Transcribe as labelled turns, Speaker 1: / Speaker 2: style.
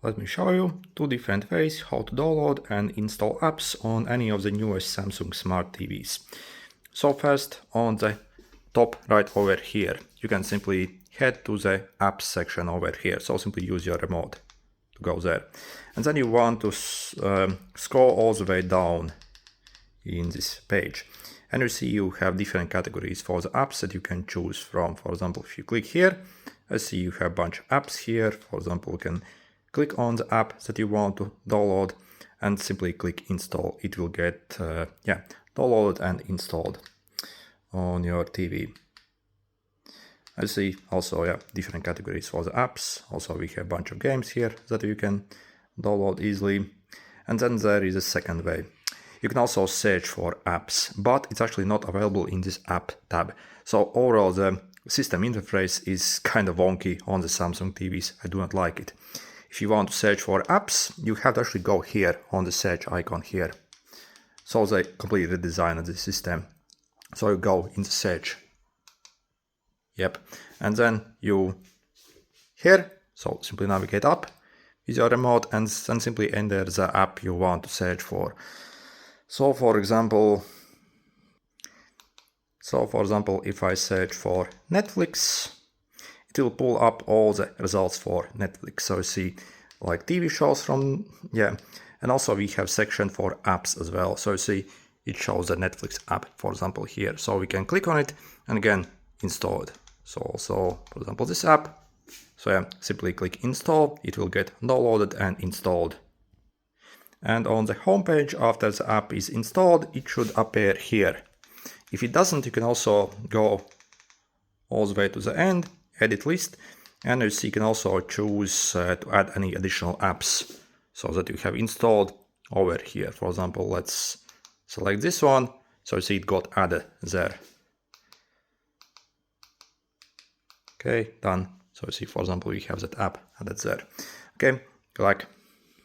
Speaker 1: Let me show you two different ways how to download and install apps on any of the newest Samsung Smart TVs. So first, on the top right over here, you can simply head to the apps section over here. So simply use your remote to go there. And then you want to scroll all the way down in this page. And you see you have different categories for the apps that you can choose from. For example, if you click here, I see you have a bunch of apps here. For example, you can click on the app that you want to download and simply click install. It will get downloaded and installed on your TV. I see also different categories for the apps. Also we have a bunch of games here that you can download easily. And then there is a second way. You can also search for apps, but it's actually not available in this app tab. So overall the system interface is kind of wonky on the Samsung TVs. I do not like it. If you want to search for apps, you have to actually go here on the search icon here. So they completely redesigned the system. So you go in the search. Yep. And then you here, so simply navigate up with your remote and then simply enter the app you want to search for. So for example, if I search for Netflix, it will pull up all the results for Netflix. So you see like TV shows from, and also we have section for apps as well. So you see it shows the Netflix app, for example, here. So we can click on it and again install it. So also, for example, this app. So simply click install, it will get downloaded and installed. And on the home page, after the app is installed, it should appear here. If it doesn't, you can also go all the way to the end, edit list, and you see you can also choose to add any additional apps so that you have installed over here. For example, let's select this one. So you see it got added there. Okay, done. So you see, for example, we have that app added there. Okay, like